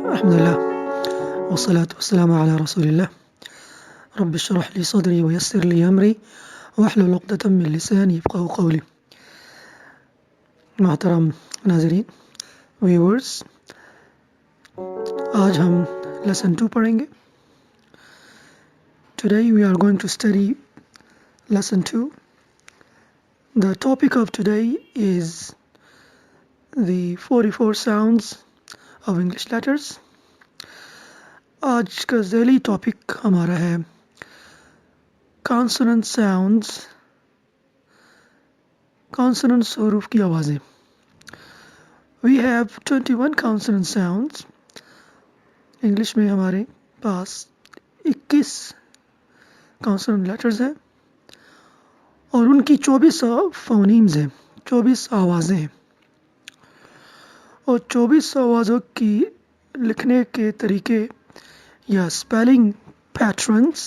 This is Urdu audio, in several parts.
الحمد لله والصلاة والسلام على رسول الله رب اشرح لي صدري ويسر لي أمري واحلل عقدة من لساني يفقهوا قولي. محترم ناظرین ویورز، آج ہم lesson 2 پڑھیں گے. Today we are going to study lesson 2. The topic of today is the 44 sounds of English letters. آج کا ذیلی ٹاپک ہمارا ہے consonant sounds، consonants حروف کی آوازیں. We have 21 consonant sounds. English میں ہمارے پاس 21 consonant letters ہیں اور ان کی 24 phonemes ہیں، 24 آوازیں ہیں، اور 24 آوازوں کی لکھنے کے طریقے یا spelling patterns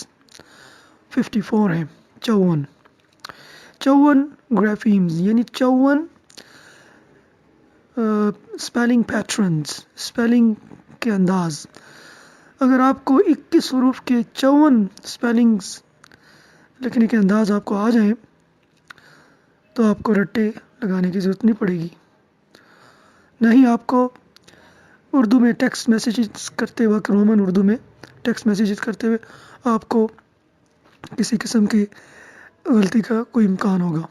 54 ہیں، 54 graphemes یعنی 54 spelling patterns، spelling کے انداز. اگر آپ کو 21 حروف کے 54 spellings لکھنے کے انداز آپ کو آ جائیں تو آپ کو رٹے لگانے کی ضرورت نہیں پڑے گی. نہ ہی آپ کو اردو میں ٹیکسٹ میسیجز کرتے وقت، رومن اردو میں ٹیکسٹ میسیجز کرتے ہوئے آپ کو کسی قسم کی غلطی کا کوئی امکان ہوگا.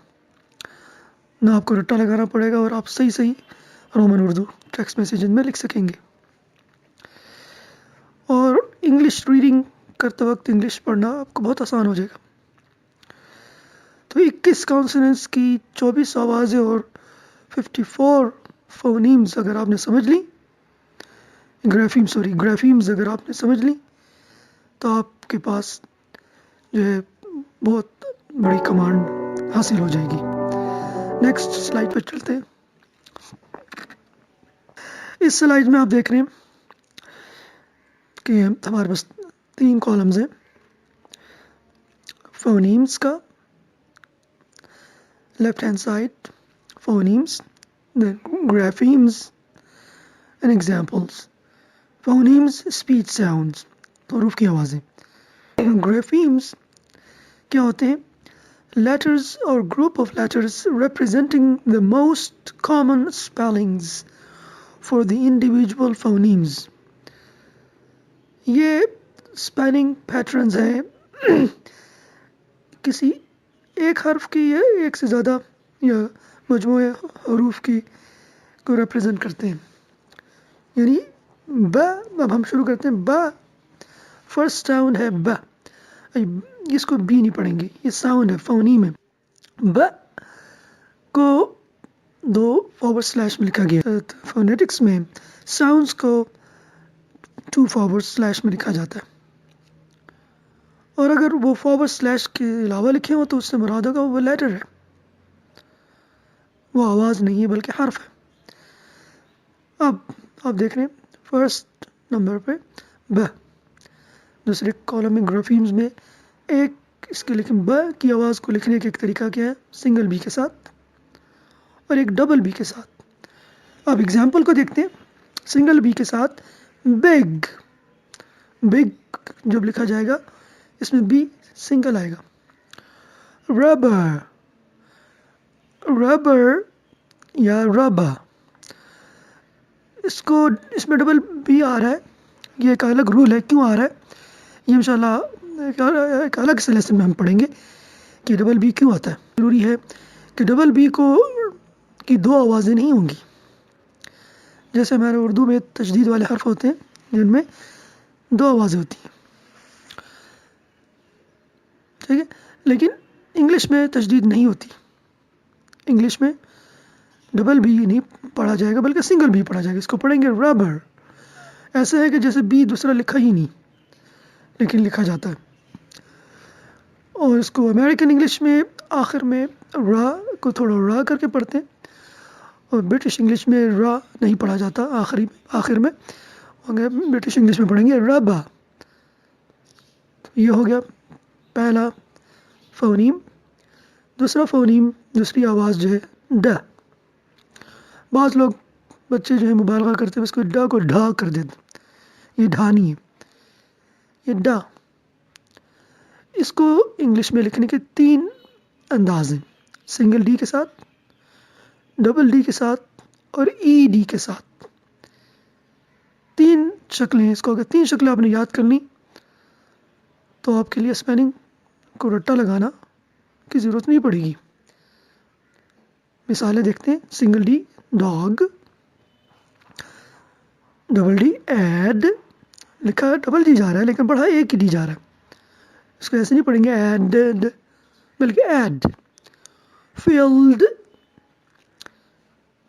نہ آپ کو رٹا لگانا پڑے گا اور آپ صحیح رومن اردو ٹیکسٹ میسیجز میں لکھ سکیں گے. اور انگلش ریڈنگ کرتے وقت انگلش پڑھنا آپ کو بہت آسان ہو جائے گا. تو 21 کانسوننٹس کی 24 آوازیں اور 54 فونیمز اگر آپ نے سمجھ لی، گرافیمز اگر آپ نے سمجھ لی تو آپ کے پاس جو ہے بہت بڑی کمانڈ حاصل ہو جائے گی. نیکسٹ سلائیڈ پہ چلتے ہیں. اس سلائیڈ میں آپ دیکھ رہے ہیں کہ ہمارے پاس 3 کالمز ہیں فونیمز کا. Left hand side phonemes, then graphemes and examples. Phonemes speech sounds، حروف کی آوازیں. graphemes کیا ہوتے ہیں؟ letters or group of letters representing the most common spellings for the individual phonemes. یہ spelling patterns ہیں کسی ایک حرف کی یا ایک سے زیادہ یا مجموعہ حروف کی کو ریپرزینٹ کرتے ہیں. یعنی ب، اب ہم شروع کرتے ہیں. ب فرسٹ ساؤنڈ ہے ب، اس کو بی نہیں پڑھیں گے، یہ ساؤنڈ ہے، فونیم ہے. ب کو 2 فارورڈ سلیش میں لکھا گیا. فونیٹکس میں ساؤنڈز کو 2 فارورڈ سلیش میں لکھا جاتا ہے، اور اگر وہ فارورڈ سلیش کے علاوہ لکھے ہوں تو اس سے مراد ہوگا وہ لیٹر ہے، وہ آواز نہیں ہے بلکہ حرف ہے. اب آپ دیکھ رہے ہیں فرسٹ نمبر پہ ب. دوسرے کالم میں گرافیمز میں ایک اس کے لکھیں ب کی آواز کو لکھنے کا ایک طریقہ کیا ہے؟ سنگل بی کے ساتھ اور ایک ڈبل بی کے ساتھ. اب ایگزامپل کو دیکھتے ہیں. سنگل بی کے ساتھ بگ، بگ جب لکھا جائے گا اس میں بی سنگل آئے گا. ربر، ربر یا ربا، اس میں ڈبل بی آ رہا ہے. یہ ایک الگ رول ہے، کیوں آ رہا ہے یہ انشاءاللہ ایک الگ سے لیسن میں ہم پڑھیں گے کہ ڈبل بی کیوں آتا ہے. ضروری ہے کہ ڈبل بی کی 2 آوازیں نہیں ہوں گی. جیسے ہمارے اردو میں تشدید والے حرف ہوتے ہیں جن میں 2 آوازیں ہوتی ہیں، ٹھیک ہے، لیکن انگلش میں تشدید نہیں ہوتی. انگلش میں ڈبل بی نہیں پڑھا جائے گا بلکہ سنگل بی پڑھا جائے گا. اس کو پڑھیں گے ربر. ایسا ہے کہ جیسے بی دوسرا لکھا ہی نہیں لیکن لکھا جاتا ہے. اور اس کو امریکن انگلش میں آخر میں را کو تھوڑا را کر کے پڑھتے ہیں، اور برٹش انگلش میں را نہیں پڑھا جاتا آخر میں. برٹش انگلش میں پڑھیں گے ربا. یہ ہو گیا پہلا فونیم. دوسرا فونیم، دوسری آواز جو ہے ڈ. بعض لوگ بچے جو ہے مبالغہ کرتے ہیں اس کو ڈ کو ڈھا کر دیتے ہیں. یہ ڈھا نہیں ہے، یہ ڈا. اس کو انگلش میں لکھنے کے 3 انداز ہیں، سنگل ڈی کے ساتھ، ڈبل ڈی کے ساتھ اور ای ڈی کے ساتھ. 3 شکلیں ہیں اس کو. اگر 3 شکلیں آپ نے یاد کرنی تو آپ کے لیے اسپیلنگ کو رٹا لگانا کی ضرورت نہیں پڑے گی. مثالیں دیکھتے ہیں. Single D dog, double D add, لکھا ڈبل ڈی جا رہا ہے لیکن پڑھا ایک ہی ڈی جا رہا ہے. اس کو ایسے نہیں پڑھیں گے ایڈ، بلکہ ایڈ. فیلڈ،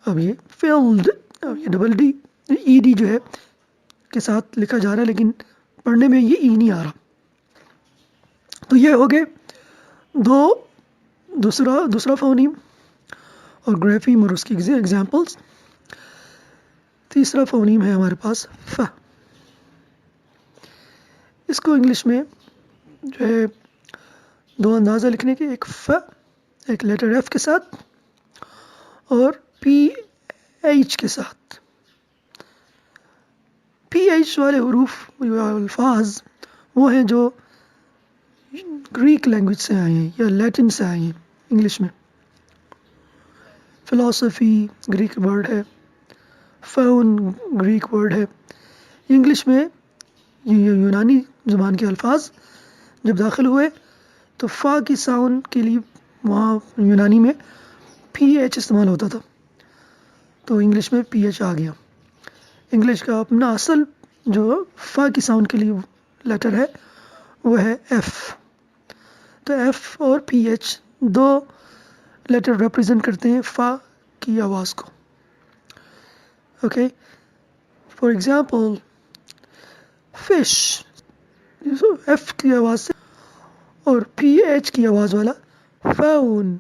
اب یہ فیلڈ، اب یہ ڈبل ڈی ای ڈی جو ہے کے ساتھ لکھا جا رہا ہے لیکن پڑھنے میں یہ ای نہیں آ رہا. تو یہ ہو گئے دوسرا فونیم اور گرافیم اور اس کی ایگزامپلس. تیسرا فونیم ہے ہمارے پاس ف. اس کو انگلش میں جو ہے 2 انداز ہے لکھنے کے، ایک ف، ایک لیٹر ایف کے ساتھ اور پی ایچ کے ساتھ. پی ایچ والے حروف الفاظ وہ ہیں جو گریک لینگویج سے آئے ہیں یا لیٹن سے آئے ہیں. انگلش میں فلاسفی گریک ورڈ ہے، فون گریک ورڈ ہے. انگلش میں یہ یونانی زبان کے الفاظ جب داخل ہوئے تو فا کی ساؤنڈ کے لیے وہاں یونانی میں پی ایچ استعمال ہوتا تھا، تو انگلش میں پی ایچ آ گیا. انگلش کا اپنا اصل جو فا کی ساؤنڈ کے لیے لیٹر ہے وہ ہے ایف. تو ایف اور پی ایچ 2 لیٹر ریپرزینٹ کرتے ہیں فا کی آواز کو. Okay, for example fish, F کی آواز سے اور پی ایچ کی آواز والا فون.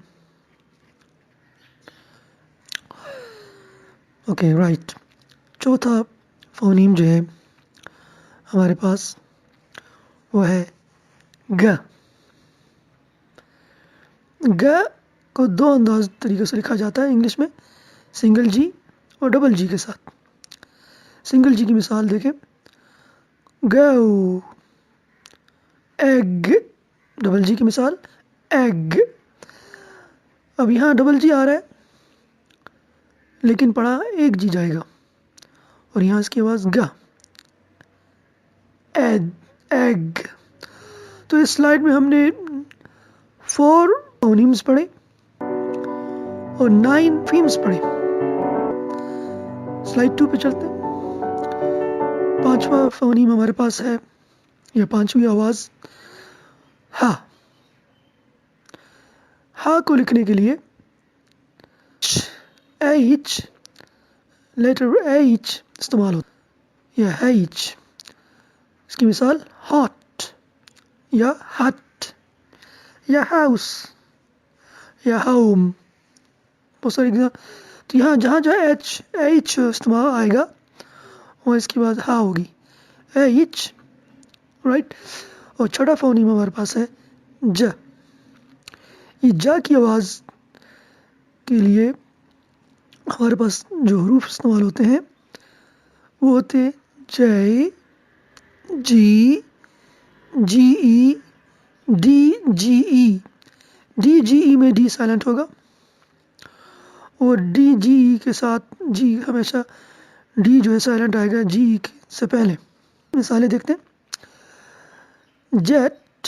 Okay right. چوتھا فونیم جو ہے ہمارے پاس وہ ہے گ. گ کو 2 انداز طریقے سے لکھا جاتا ہے انگلش میں، سنگل جی اور ڈبل جی کے ساتھ. سنگل جی کی مثال دیکھیں، گو، ایگ. ڈبل جی کی مثال ایگ. اب یہاں ڈبل جی آ رہا ہے لیکن پڑھا ایک جی جائے گا اور یہاں اس کی آواز گا، ایگ. تو اس سلائیڈ میں ہم نے 4 فونیمز پڑھے اور 9 فیمز پڑھے. سلائیڈ 2 پہ چلتے ہیں. 5واں فونیم ہمارے پاس ہے، یا 5ویں آواز ہا. ہا کو لکھنے کے لیے ایچ، لیٹر ایچ استعمال ہوتا یا ایچ. اس کی مثال ہاٹ یا ہٹ یا ہاؤس یا ہوم. بہت ساری. تو یہاں جہاں ایچ استعمال آئے گا وہ اس کے بعد ہا ہوگی، ایچ. رائٹ. اور چھٹا فونیم ہمارے پاس ہے ج. یہ جا کی آواز کے لیے ہمارے پاس جو حروف استعمال ہوتے ہیں وہ ہوتے ہیں جے، جی، جی ای، ڈی جی ای. ڈی جی ای میں ڈی سائلنٹ ہوگا اور ڈی جی ای کے ساتھ جی ہمیشہ ڈی جو ہے سائلنٹ آئے گا جی ای سے پہلے. مثالیں دیکھتے ہیں. جیٹ،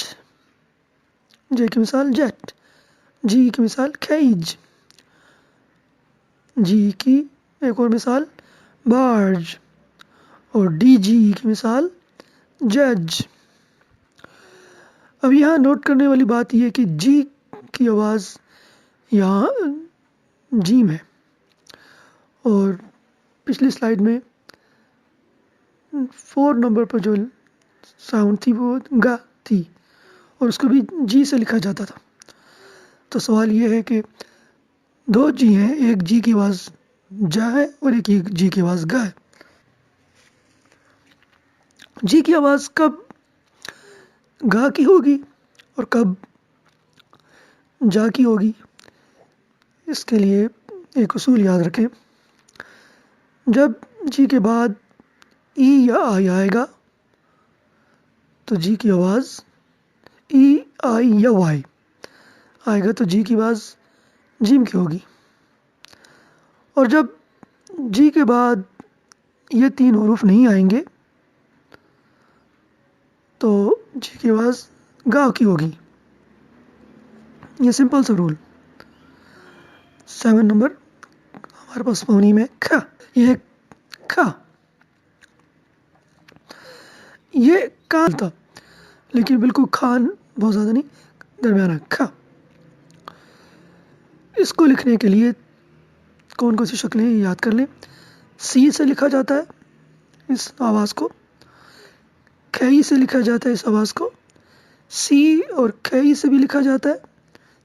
جے کی مثال جیٹ. جی کی مثال کیج. جی کی ایک اور مثال بارج. اور ڈی جی ای کی مثال جج. اب یہاں نوٹ کرنے والی بات یہ ہے کہ جی کی آواز یہاں جیم ہے اور پچھلی سلائیڈ میں 4 نمبر پر جو ساؤنڈ تھی وہ گا تھی اور اس کو بھی جی سے لکھا جاتا تھا. تو سوال یہ ہے کہ 2 جی ہیں، ایک جی کی آواز جا ہے اور ایک جی کی آواز گا ہے. جی کی آواز کب گا کی ہوگی اور کب جا کی ہوگی، اس کے لیے ایک اصول یاد رکھیں. جب جی کے بعد ای یا آئی آئے گا تو جی کی آواز ای آئی یا وائی آئے گا تو جی کی آواز جیم کی ہوگی. اور جب جی کے بعد یہ تین حروف نہیں آئیں گے تو جی کی آواز گا کی ہوگی. یہ سمپل سا رول. 7 نمبر ہمارے پاس فونیم ہے کھا. یہ کھا یہ کان تھا لیکن بالکل کھان بہت زیادہ نہیں درمیانہ کھا. اس کو لکھنے کے لیے کون کون سی شکلیں یاد کر لیں. سی سے لکھا جاتا ہے اس آواز کو. کھئی سے لکھا جاتا ہے اس آواز کو. سی اور کھئی سے بھی لکھا جاتا ہے.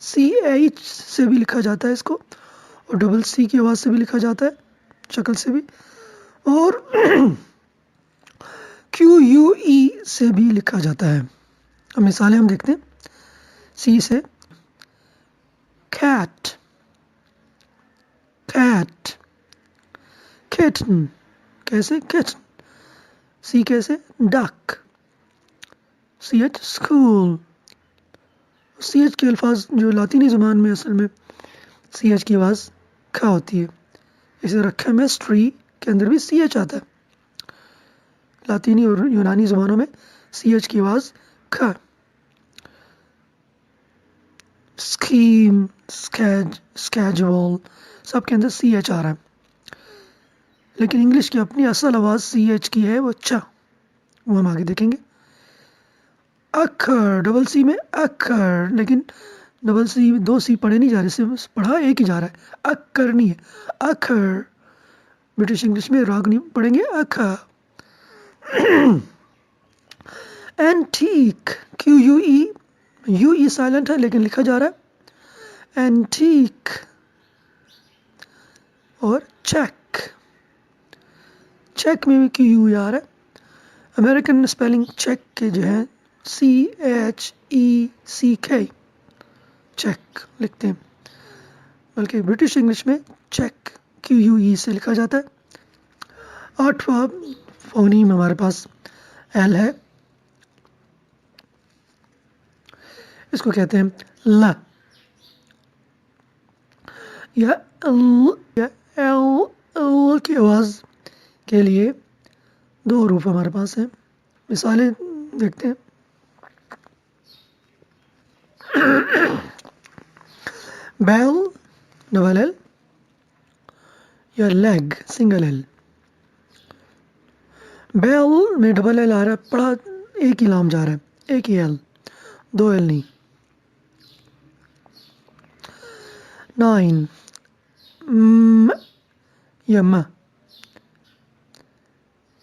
سی ایچ سے بھی لکھا جاتا ہے اس کو. اور ڈبل سی کی آواز سے بھی لکھا جاتا ہے شکل سے بھی. اور کیو یو ای سے بھی لکھا جاتا ہے. اب مثالیں ہم دیکھتے ہیں. سی سے کیٹ کیٹ کیٹن کیسے کیٹن. سی کیسے duck. C H school. C H کے الفاظ جو لاطینی زبان میں اصل میں سی ایچ کی آواز کھا ہوتی ہے. اسی طرح کیمسٹری کے اندر بھی سی ایچ آتا ہے. لاطینی اور یونانی زبانوں میں سی ایچ کی آواز کھا. اسکیم اسکیجول سب کے اندر سی ایچ آ رہا ہے. لیکن انگلش کی اپنی اصل آواز سی ایچ کی ہے وہ چا. وہ ہم آگے دیکھیں گے. اکھر ڈبل سی میں اکھر لیکن ڈبل سی دو سی پڑھے نہیں جا رہے صرف پڑھا ایک ہی جا رہا ہے. اکھر نہیں ہے اکھر. برٹش انگلش میں راگ نہیں پڑھیں گے اکھا. Antique Q U E U E silent ہے لیکن لکھا جا رہا ہے اینٹیک. اور چیک چیک میں بھی کیو یو آ رہا ہے. امریکن اسپیلنگ چیک کے جو ہے سی ایچ ای سی کے چیک لکھتے ہیں. بلکہ برٹش انگلش میں چیک کیو یو ای سے لکھا جاتا ہے. 8واں فونیم ہمارے پاس ایل ہے. اس کو کہتے ہیں ل یا ایل کی آواز کے لیے دو حروف ہمارے پاس ہیں. مثالیں دیکھتے ہیں. بیل ڈبل ایل یا لیگ سنگل ایل. بیل میں ڈبل ایل آ رہا ہے پڑھا ایک ہی لام جا رہا ہے ایک ہی ایل دو ایل نہیں. 9 یا م.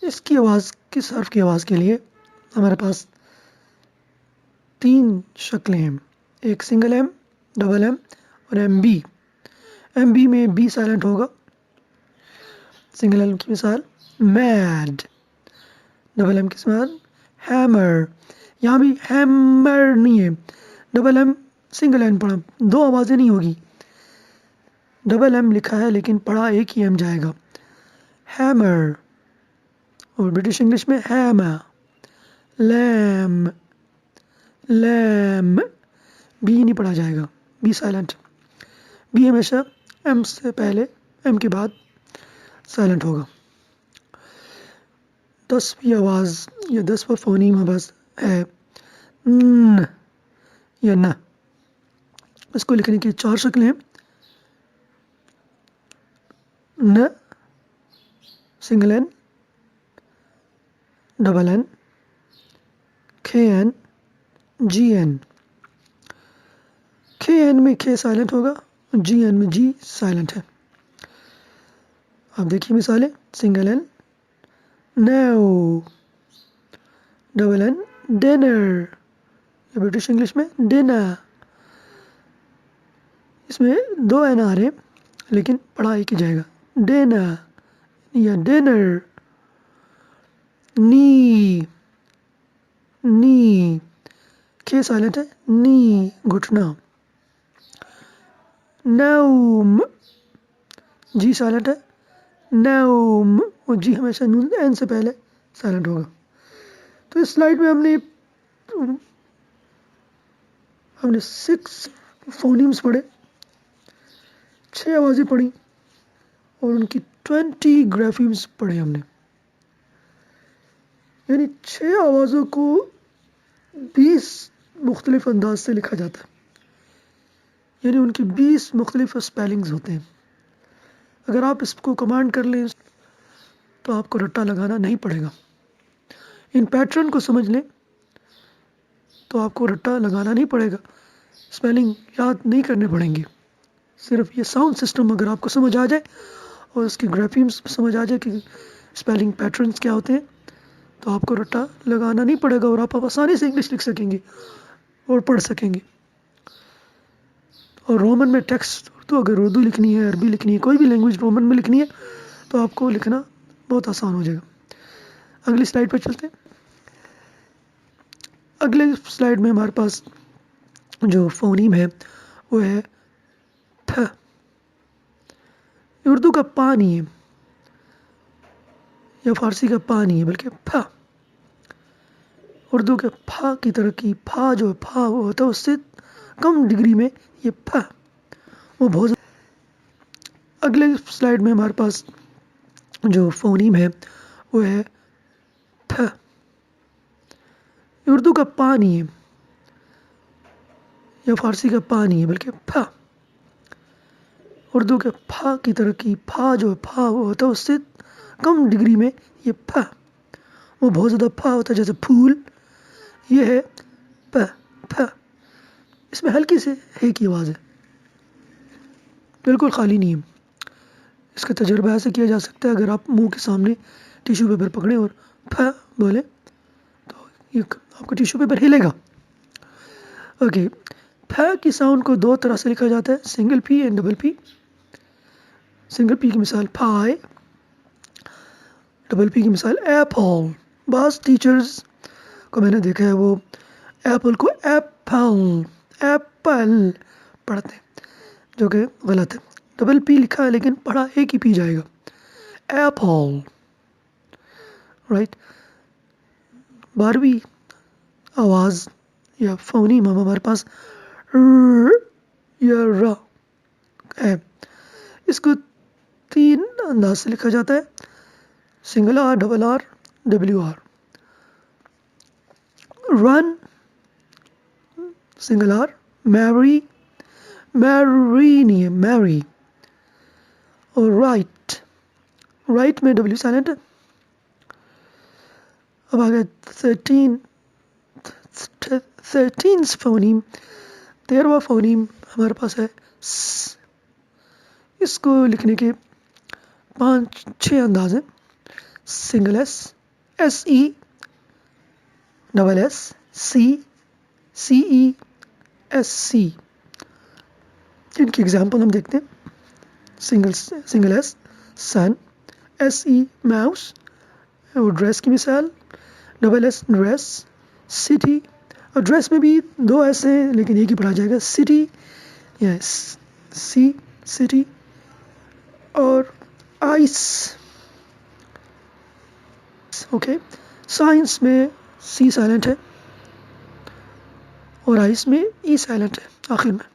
اس کی آواز کس حرف کی آواز کے لیے ہمارے پاس تین شکلیں ہیں. ایک سنگل ایم ڈبل ایم اور ایم بی. ایم بی میں بی سائلنٹ ہوگا. سنگل ایم کی مثال میڈ. ڈبل ایم کی مثال ہیمر. یہاں بھی ہیمر نہیں ہے ڈبل ایم سنگل ایم پڑھا دو آوازیں نہیں ہوگی. ڈبل ایم لکھا ہے لیکن پڑھا ایک ہی ایم جائے گا ہیمر. اور برٹش انگلش میں ہیما. لیم لیم بی نہیں پڑھا جائے گا بی سائلنٹ. بی ہمیشہ ایم سے پہلے ایم کے بعد سائلنٹ ہوگا. 10ویں آواز یا 10واں فونیم آواز ہے ن یا نہ. اس کو لکھنے کی 4 شکلیں ہیں. ن سنگل این ڈبل این کھے این جی این. کھے این میں کھے سائلنٹ ہوگا جی این میں جی سائلنٹ ہے. اب دیکھیے مثالیں. Single N new double N dinner. British English میں ڈنر. اس میں دو این آ رہے ہیں لیکن پڑھا ایک ہی جائے گا ڈنر یا ڈنر. نی نی کھے سائلنٹ ہے نی گھٹنا. نوم جی سائلنٹ ہے نوم. اور جی ہمیشہ نون این سے پہلے سائلنٹ ہوگا. تو اس سلائڈ میں ہم نے 6 فونیمز پڑھے، 6 آوازیں پڑھی اور ان کی 20 گرافیمز پڑھے ہم نے. یعنی 6 آوازوں کو 20 مختلف انداز سے لکھا جاتا ہے، یعنی ان کی 20 مختلف اسپیلنگز ہوتے ہیں. اگر آپ اس کو کمانڈ کر لیں تو آپ کو رٹا لگانا نہیں پڑے گا. ان پیٹرن کو سمجھ لیں تو آپ کو رٹا لگانا نہیں پڑے گا، اسپیلنگ یاد نہیں کرنے پڑیں گے. صرف یہ ساؤنڈ سسٹم اگر آپ کو سمجھ آ جائے اور اس کی گرافیمز سمجھ آ جائے کہ اسپیلنگ پیٹرنز کیا ہوتے ہیں تو آپ کو رٹا لگانا نہیں پڑے گا اور آپ آسانی سے انگلش لکھ سکیں گے اور پڑھ سکیں گے. اور رومن میں ٹیکسٹ تو اگر اردو لکھنی ہے، عربی لکھنی ہے، کوئی بھی لینگویج رومن میں لکھنی ہے تو آپ کو لکھنا بہت آسان ہو جائے گا. اگلی سلائڈ پر چلتے ہیں. اگلے سلائڈ میں ہمارے پاس جو فونیم ہے وہ ہے ٹھ. اردو کا پا نہیں ہے یا فارسی کا پا نہیں ہے بلکہ پھا. اردو کے پھا کی طرح کی پھا جو پھا وہ ہوتا ہے اس سے کم ڈگری میں یہ پھا وہ بہت. اگلے سلائڈ میں ہمارے پاس جو فونیم ہے وہ ہے ٹھ. اردو کا پا نہیں ہے یا فارسی کا پا نہیں ہے بلکہ پھا. اردو کے پھا کی طرح کی پھا جو پھا وہ ہوتا ہے اس سے کم ڈگری میں یہ پھا وہ بہت زیادہ پھا ہوتا ہے، جیسے پھول. یہ ہے پ پھ. اس میں ہلکی سے ہے کی آواز ہے، بالکل خالی نہیں ہے. اس کا تجربہ ایسے کیا جا سکتا ہے اگر آپ منہ کے سامنے ٹیشو پیپر پکڑیں اور پھ بولیں تو یہ آپ کا ٹیشو پیپر ہلے گا. اوکے. پھ کی ساؤنڈ کو 2 طرح سے لکھا جاتا ہے، single P and double P. Single P کی مثال پھائے، ڈبل پی کی مثال ایپل. بعض ٹیچرز کو میں نے دیکھا ہے وہ ایپل کو ایپل پڑھتے ہیں جو کہ غلط ہے. ڈبل پی لکھا ہے لیکن پڑھا ایک ہی پی جائے گا، ایپل. رائٹ. 12ویں آواز یا فونیم ہمارے پاس ر یا ر ہے. اس کو 3 انداز سے لکھا جاتا ہے، single R, double R, W R. Run single R, میری نہیں ہے میری. اور رائٹ میں ڈبلیو سائلنٹ ہے. اب آگے 13 فونیم، 13واں فونیم ہمارے پاس ہے س. اس کو لکھنے کے 5-6 انداز ہیں، single S, S E, double S, C, C E, S C. ان کی ایگزامپل ہم دیکھتے ہیں. Single S sun, S E mouse اور ڈریس کی مثال، ڈبل ایس ڈریس، سٹی. اور ڈریس میں بھی 2 ایس ہیں لیکن ایک ہی پڑھا جائے گا، سٹی یا سی سٹی. اور آئس. اوکے. سائنس میں سی سائلنٹ ہے اور آئس میں ای سائلنٹ ہے آخر میں.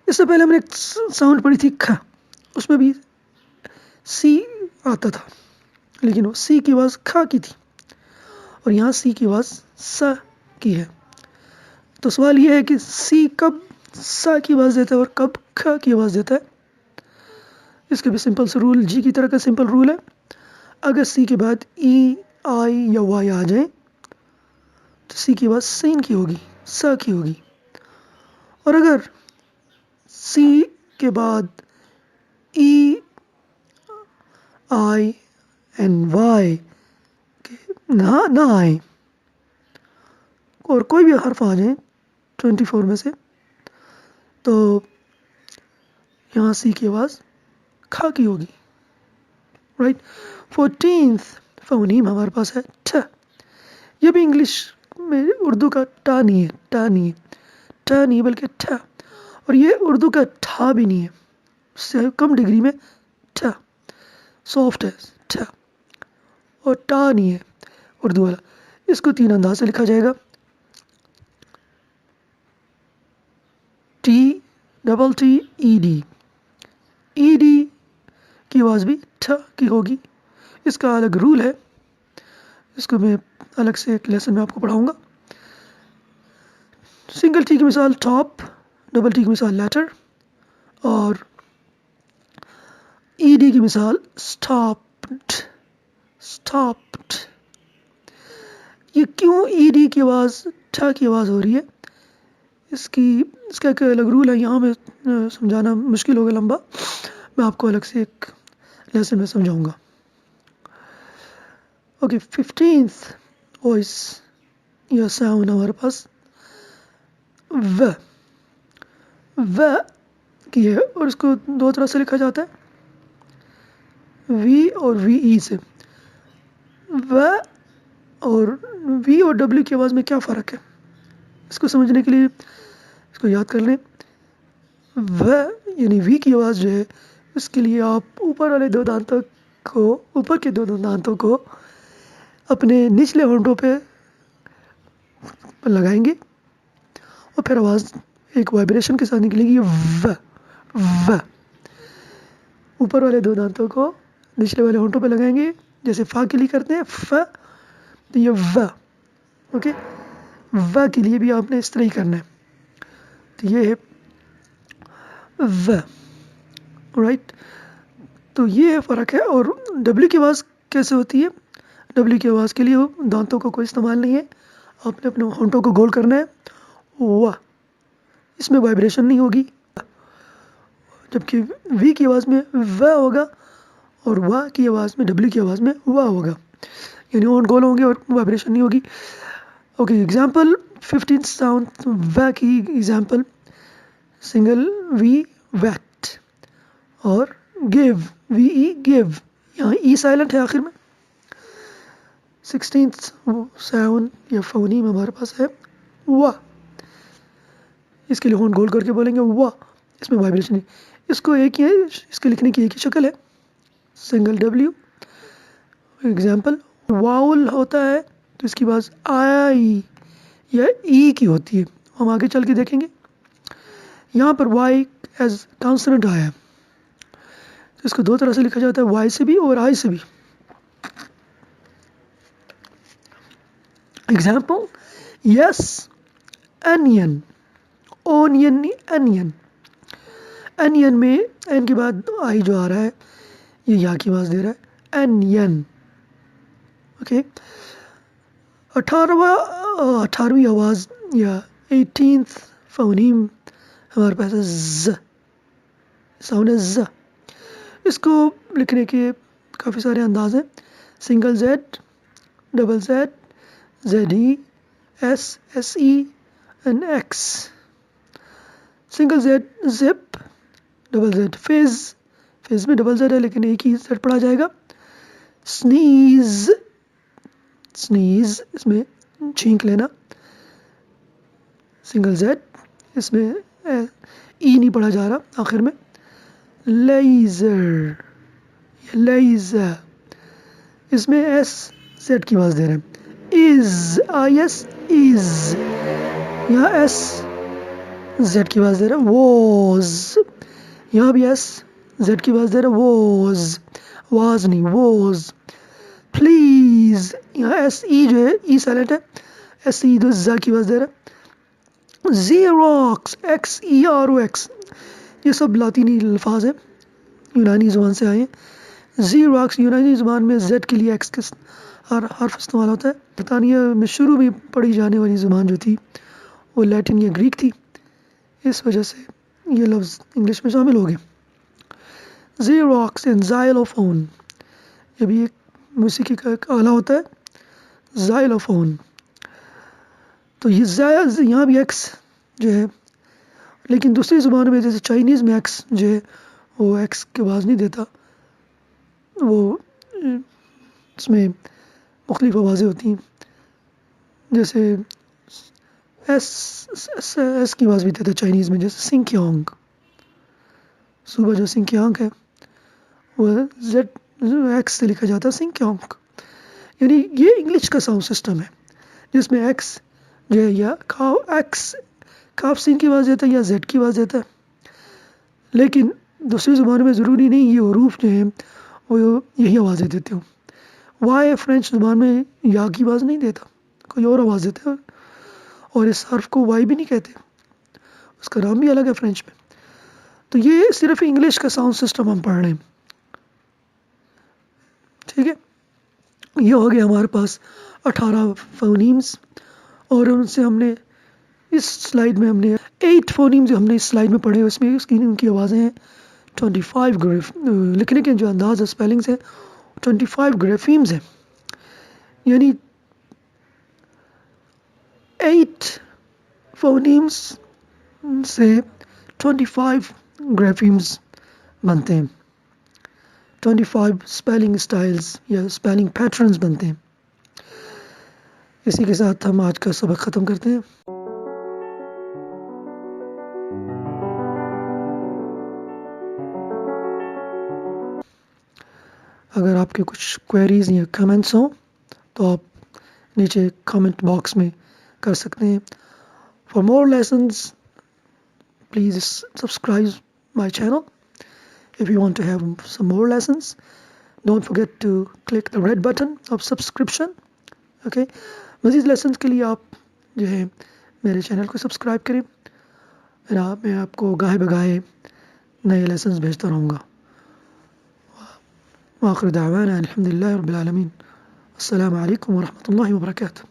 اس سے پہلے ہم نے ایک ساؤنڈ پڑھی تھی کھ، اس میں بھی سی آتا تھا لیکن وہ سی کی آواز کھا کی تھی اور یہاں سی کی آواز سا کی ہے. تو سوال یہ ہے کہ سی کب سا کی آواز دیتا ہے اور کب کھا کی آواز دیتا ہے. اس کے بھی سمپل سے رول جی کی طرح کا سمپل رول ہے. اگر سی کے بعد ای، آئی یا وائی آ جائیں تو سی کی آواز سین کی ہوگی، سا کی ہوگی. اور اگر سی کے بعد ای، آئی اینڈ وائی نہ آئیں اور کوئی بھی حرف آ جائیں 24 میں سے تو یہاں سی کی آواز کھا کی ہوگی. رائٹ. 14th فونیم ہمارے پاس ہے ٹھ. یہ بھی انگلش میں اردو کا ٹا نہیں ہے، ٹا نہیں بلکہ ٹھ. اور یہ اردو کا ٹھا بھی نہیں ہے، اس سے کم ڈگری میں ٹھ، سافٹ ہے ٹھ. اور ٹا نہیں ہے اردو والا. اس کو 3 انداز سے لکھا جائے گا. T double T E D. E D کی آواز بھی ٹھ کی ہوگی. اس کا الگ رول ہے, اس کو میں الگ سے ایک لیسن میں آپ کو پڑھاؤں گا. سنگل ٹی کی مثال ٹاپ, ڈبل ٹی کی مثال لیٹر, اور ای ڈی کی مثال اسٹاپڈ. اسٹاپڈ. یہ کیوں ای ڈی کی آواز ٹھ کی آواز ہو رہی ہے, اس کا ایک الگ رول ہے. یہاں میں سمجھانا مشکل ہوگا, لمبا, میں آپ کو الگ سے ایک لیسن میں سمجھاؤں گا. اوکے, 15th وائس یا ساؤنڈ ہمارے پاس و. و کی ہے, اور اس کو 2 طرح سے لکھا جاتا ہے, وی اور وی ای سے. و اور وی اور ڈبلیو کی آواز میں کیا فرق ہے, اس کو سمجھنے کے لیے اس کو یاد کر لیں. و یعنی وی کی آواز جو ہے, اس کے لیے آپ اوپر والے 2 دانتوں کو, اوپر کے 2 دانتوں کو اپنے نچلے ہونٹوں پہ لگائیں گے, اور پھر آواز ایک وائبریشن کے ساتھ نکلے گی و. و اوپر والے 2 دانتوں کو نچلے والے ہونٹوں پہ لگائیں گے, جیسے فا کے لیے کرتے ہیں ف, تو یہ و. اوکے, و کے لیے بھی آپ نے اس طرح ہی کرنا ہے. تو یہ ہے و, رائٹ. تو یہ فرق ہے. اور ڈبلیو کی آواز کیسے ہوتی ہے؟ ڈبلیو کی آواز کے لیے دانتوں کا کوئی استعمال نہیں ہے, آپ نے اپنے ہونٹوں کو گول کرنا ہے. و, اس میں وائبریشن نہیں ہوگی. جبکہ وی کی آواز میں و ہوگا, اور و کی آواز میں, ڈبلیو کی آواز میں و ہوگا, یعنی ہونٹ گول ہوں گے اور وائبریشن نہیں ہوگی. اوکے, ایگزامپل 15 ساؤنڈ و کی ایگزامپل, سنگل وی ویٹ, اور گیو وی ای گیو, یہاں ای سائلنٹ ہے آخر میں. 16th ساؤنڈ یا فونیم ہمارے پاس ہے و. اس کے لیے ہونٹ گول کر کے بولیں گے و, اس میں وائبریشن نہیں. اس کو ایک ہی ہے, اس کے لکھنے کی ایک ہی شکل ہے, سنگل ڈبلیو. ایگزامپل, واؤل ہوتا ہے تو اس کی آواز آئی یا ای کی ہوتی ہے, ہم آگے چل کے دیکھیں گے. یہاں پر وائی ایز کانسوننٹ آیا ہے, اس کو 2 طرح سے لکھا جاتا ہے, وائی سے بھی اور آئی سے بھی. ایگزامپل, یس انین, اونین انین. انین میں این کے بعد آئی جو آ رہا ہے, یہ یا کی آواز دے رہا ہے, انین. اوکے, 18ویں آواز یا 18th فونیم ہمارے پاس ہے ز. ساؤنڈ ہے ز. اس کو لکھنے کے کافی سارے انداز ہیں, single Z, double Z, Z E, S, S E, N X. Single Z zip, double Z fizz, fizz میں ڈبل زیڈ ہے لیکن ایک ہی زیڈ پڑھا جائے گا. سنیز, سنیز اس میں چھینک لینا, سنگل زیڈ, اس میں ای نہیں پڑھا جا رہا آخر میں. لیزر, لیزر, اس میں ایس زیڈ کی آواز دے رہے ہیں. از, آئی ایس, از, یہاں ایس زیڈ کی آواز دے رہا ہے. واز, یہاں بھی ایس زیڈ کی آواز دے رہا ہے. واز, واز نہیں, واز. پلیز, یہاں ایس ای جو ہے ای سائلنٹ ہے, ایس ای جو زا کی آواز دے رہا ہے. Xerox, x E R O x, یہ سب لاطینی الفاظ ہیں, یونانی زبان سے آئے ہیں. زیروکس یونانی زبان میں زیڈ کے لیے ایکس کے حرف استعمال ہوتا ہے. برطانیہ میں شروع میں پڑھی جانے والی زبان جو تھی وہ لیٹن یا گریک تھی, اس وجہ سے یہ لفظ انگلش میں شامل ہو گئے. زیروکس اینڈ زائلوفون, یہ بھی ایک موسیقی کا ایک آلہ ہوتا ہے, زائلوفون. تو یہ یہاں بھی ایکس جو ہے, لیکن دوسری زبانوں میں جیسے چائنیز میں ایکس جو ہے وہ ایکس کی آواز نہیں دیتا, وہ اس میں مختلف آوازیں ہوتی ہیں, جیسے ایس کی آواز بھی دیتا ہے چائنیز میں, جیسے سنکیونگ, صبح جو سنکیونگ ہے وہ زیڈ ایکس سے لکھا جاتا ہے, سنکیونگ. یعنی یہ انگلش کا ساؤنڈ سسٹم ہے جس میں ایکس جو ہے یا ایکس کاف سین کی آواز دیتا ہے یا زیڈ کی آواز دیتا ہے، لیکن دوسری زبان میں ضروری نہیں یہ حروف جو ہیں وہ یہی آوازیں دیتے ہوں. وائی فرینچ زبان میں یا کی آواز نہیں دیتا، کوئی اور آواز دیتا ہے، اور اس حرف کو وائی بھی نہیں کہتے، اس کا نام بھی الگ ہے فرینچ میں. تو یہ صرف انگلش کا ساؤنڈ سسٹم ہم پڑھ رہے ہیں. ٹھیک ہے، یہ ہو گیا ہمارے پاس 18 فونیمز، اور ان سے ہم نے اس سلائیڈ میں ہم نے 8 فونیم جو ہم نے اس سلائیڈ میں پڑھے، اس میں اس کی ان کی آوازیں ہیں 25 لکھنے کے جو انداز ہے اسپیلنگز ہیں 25 گرافیمز ہیں، یعنی 8 فونیمز سے 25 گرافیمز بنتے ہیں، 25 اسپیلنگ اسٹائلز یا اسپیلنگ پیٹرنز بنتے ہیں. اسی کے ساتھ ہم آج کا سبق ختم کرتے ہیں. اگر آپ کے کچھ کوئریز یا کمنٹس ہوں تو آپ نیچے کامنٹ باکس میں کر سکتے ہیں. For more lessons please subscribe my channel. If you want to have some more lessons, don't forget to click the red button of subscription. Okay, مزید لیسنز کے لیے آپ جو ہے میرے چینل کو سبسکرائب کریں، میں آپ کو گاہے بگاہے نئے لیسنز بھیجتا رہوں گا. وآخر دعوانا الحمد لله رب العالمين. السلام عليكم ورحمة الله وبركاته.